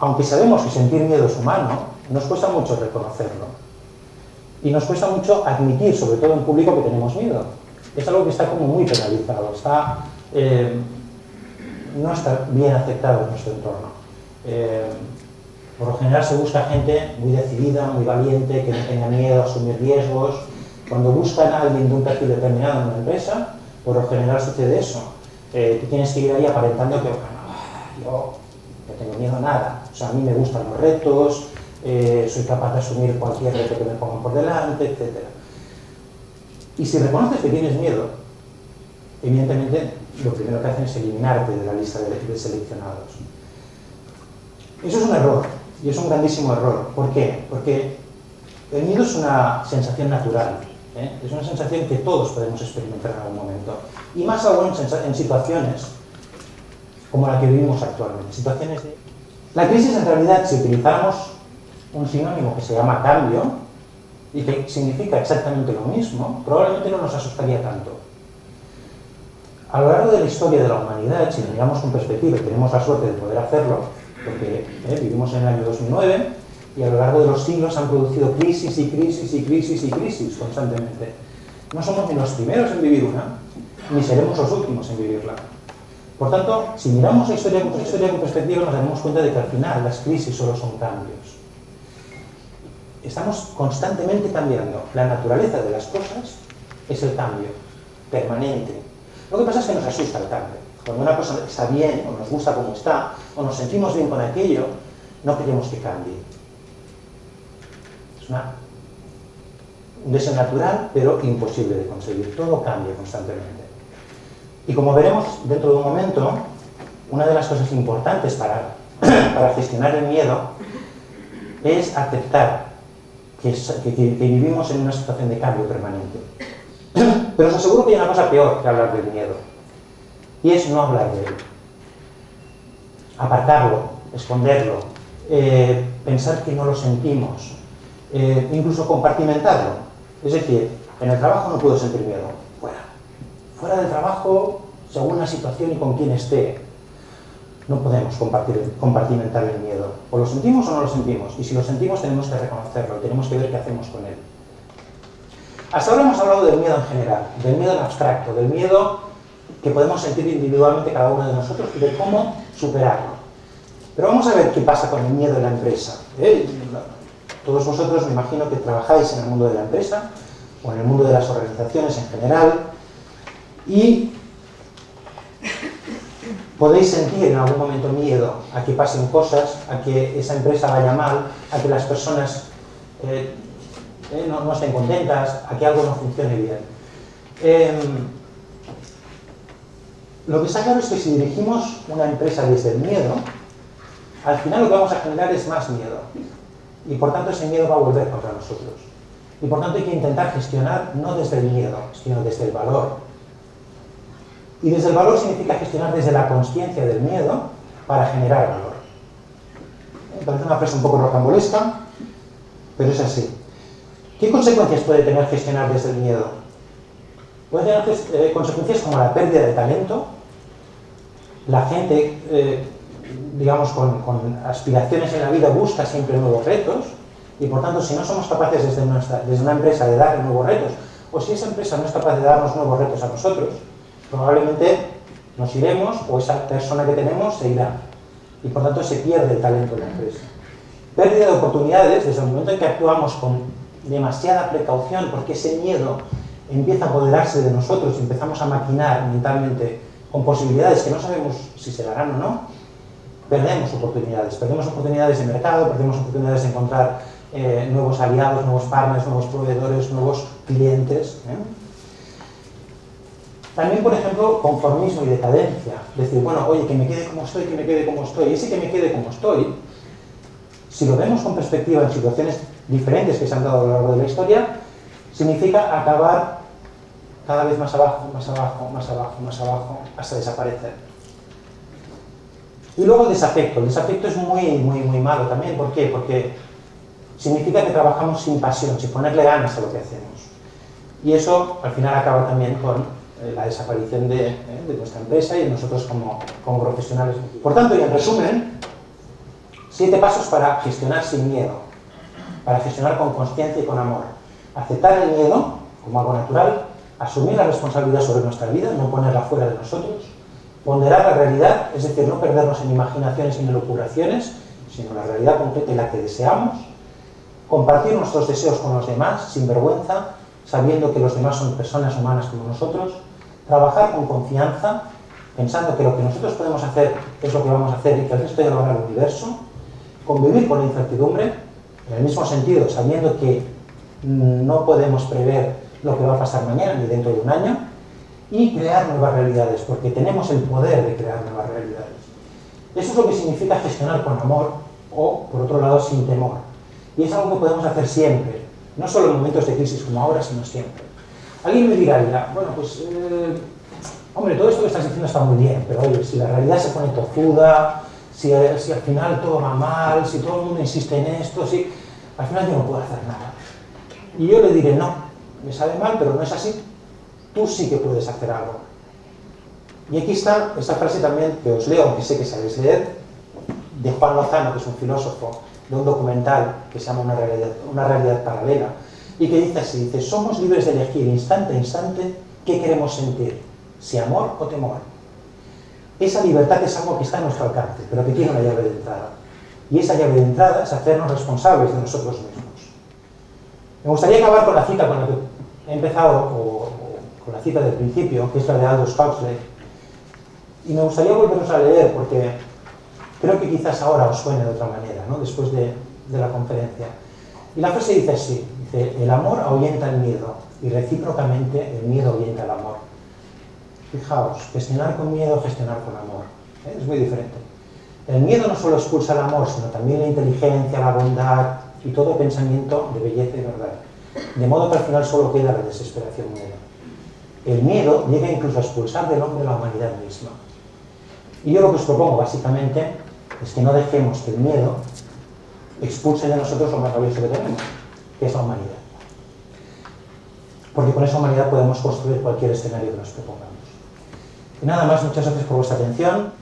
aunque sabemos que sentir miedo es humano, nos cuesta mucho reconocerlo. Y nos cuesta mucho admitir, sobre todo en público, que tenemos miedo. Es algo que está como muy penalizado, no está bien aceptado en nuestro entorno. Por lo general se busca gente muy decidida, muy valiente, que no tenga miedo a asumir riesgos. Cuando buscan a alguien de un perfil determinado en una empresa, por lo general sucede eso. Tú tienes que ir ahí aparentando que yo no tengo miedo a nada. O sea, a mí me gustan los retos, soy capaz de asumir cualquier reto que me pongan por delante, etc. Y si reconoces que tienes miedo, evidentemente lo primero que hacen es eliminarte de la lista de seleccionados. Eso es un error, y es un grandísimo error. ¿Por qué? Porque el miedo es una sensación natural, ¿eh? Es una sensación que todos podemos experimentar en algún momento. Y más aún en situaciones como la que vivimos actualmente. Situaciones de... La crisis, en realidad, si utilizáramos un sinónimo que se llama cambio, y que significa exactamente lo mismo, probablemente no nos asustaría tanto. A lo largo de la historia de la humanidad, si miramos con perspectiva y tenemos la suerte de poder hacerlo, porque vivimos en el año 2009 y a lo largo de los siglos han producido crisis y crisis y crisis y crisis constantemente. No somos ni los primeros en vivir una, ni seremos los últimos en vivirla. Por tanto, si miramos la historia con perspectiva, nos daremos cuenta de que al final las crisis solo son cambios. Estamos constantemente cambiando. La naturaleza de las cosas es el cambio, permanente. Lo que pasa es que nos asusta el cambio. Cuando una cosa está bien, o nos gusta como está, o nos sentimos bien con aquello, no queremos que cambie. Es un deseo natural, pero imposible de conseguir. Todo cambia constantemente. Y como veremos dentro de un momento, una de las cosas importantes para gestionar el miedo es aceptar que vivimos en una situación de cambio permanente. Pero os aseguro que hay una cosa peor que hablar del miedo, y es no hablar de él. Apartarlo, esconderlo, pensar que no lo sentimos, incluso compartimentarlo. Es decir, en el trabajo no puedo sentir miedo. Fuera del trabajo, según la situación y con quién esté, no podemos compartimentar el miedo. O lo sentimos o no lo sentimos. Y si lo sentimos, tenemos que reconocerlo y tenemos que ver qué hacemos con él. Hasta ahora hemos hablado del miedo en general, del miedo en abstracto, del miedo que podemos sentir individualmente cada uno de nosotros y de cómo superarlo. Pero vamos a ver qué pasa con el miedo en la empresa. Todos vosotros me imagino que trabajáis en el mundo de la empresa o en el mundo de las organizaciones en general y podéis sentir en algún momento miedo a que pasen cosas, a que esa empresa vaya mal, a que las personas no estén contentas, a que algo no funcione bien. Lo que está claro es que si dirigimos una empresa desde el miedo, al final lo que vamos a generar es más miedo. Y por tanto ese miedo va a volver contra nosotros. Y por tanto hay que intentar gestionar no desde el miedo, sino desde el valor. Y desde el valor significa gestionar desde la consciencia del miedo para generar valor. Parece una frase un poco rocambolesca, pero es así. ¿Qué consecuencias puede tener gestionar desde el miedo? Puede tener consecuencias como la pérdida de talento, la gente, digamos, con aspiraciones en la vida busca siempre nuevos retos, y por tanto si no somos capaces desde una empresa de dar nuevos retos, o si esa empresa no es capaz de darnos nuevos retos a nosotros, probablemente nos iremos o esa persona que tenemos se irá, y por tanto se pierde el talento de la empresa. Pérdida de oportunidades desde el momento en que actuamos con demasiada precaución, porque ese miedo empieza a apoderarse de nosotros y empezamos a maquinar mentalmente con posibilidades que no sabemos si se darán o no. Perdemos oportunidades de mercado, perdemos oportunidades de encontrar nuevos aliados, nuevos partners, nuevos proveedores, nuevos clientes. También, por ejemplo, conformismo y decadencia. Decir, bueno, oye, que me quede como estoy, que me quede como estoy. Y ese que me quede como estoy, si lo vemos con perspectiva en situaciones diferentes que se han dado a lo largo de la historia, significa acabar cada vez más abajo, más abajo, más abajo, más abajo, hasta desaparecer. Y luego el desafecto. El desafecto es muy, muy, muy malo también. ¿Por qué? Porque significa que trabajamos sin pasión, sin ponerle ganas a lo que hacemos. Y eso al final acaba también con la desaparición de nuestra empresa y de nosotros como profesionales. Por tanto, y en resumen, 7 pasos para gestionar sin miedo, para gestionar con consciencia y con amor. Aceptar el miedo como algo natural, asumir la responsabilidad sobre nuestra vida, no ponerla fuera de nosotros, ponderar la realidad, es decir, no perdernos en imaginaciones y en elucubraciones, sino la realidad concreta y la que deseamos, compartir nuestros deseos con los demás, sin vergüenza, sabiendo que los demás son personas humanas como nosotros, trabajar con confianza, pensando que lo que nosotros podemos hacer es lo que vamos a hacer y que el resto ya lo hará el universo, convivir con la incertidumbre, en el mismo sentido, sabiendo que no podemos prever lo que va a pasar mañana ni dentro de un año, y crear nuevas realidades, porque tenemos el poder de crear nuevas realidades. Eso es lo que significa gestionar con amor o, por otro lado, sin temor. Y es algo que podemos hacer siempre, no solo en momentos de crisis como ahora, sino siempre. Alguien me dirá, bueno, pues, hombre, todo esto que estás diciendo está muy bien, pero oye, si la realidad se pone tozuda, si al final todo va mal, si todo el mundo insiste en esto, si, al final yo no puedo hacer nada. Y yo le diré, no, me sabe mal, pero no es así. Tú sí que puedes hacer algo. Y aquí está esta frase también que os leo, aunque sé que sabéis leer, de Juan Lozano, que es un filósofo, de un documental que se llama Una realidad paralela, y que dice así, dice, somos libres de elegir instante a instante qué queremos sentir, si amor o temor. Esa libertad es algo que está a nuestro alcance, pero que tiene una llave de entrada. Y esa llave de entrada es hacernos responsables de nosotros mismos. Me gustaría acabar con la cita con la que he empezado, o con la cita del principio, que es la de Aldous Huxley. Y me gustaría volveros a leer, porque creo que quizás ahora os suene de otra manera, ¿no? Después de la conferencia. Y la frase dice así, dice, el amor ahuyenta el miedo, y recíprocamente el miedo ahuyenta el amor. Fijaos, gestionar con miedo, gestionar con amor. Es muy diferente. El miedo no solo expulsa el amor, sino también la inteligencia, la bondad y todo pensamiento de belleza y verdad. De modo que al final solo queda la desesperación miedo. El miedo llega incluso a expulsar del hombre la humanidad misma. Y yo lo que os propongo básicamente es que no dejemos que el miedo expulse de nosotros lo más valioso que tenemos, que es la humanidad. Porque con esa humanidad podemos construir cualquier escenario que nos propongamos. Y nada más, muchas gracias por vuestra atención.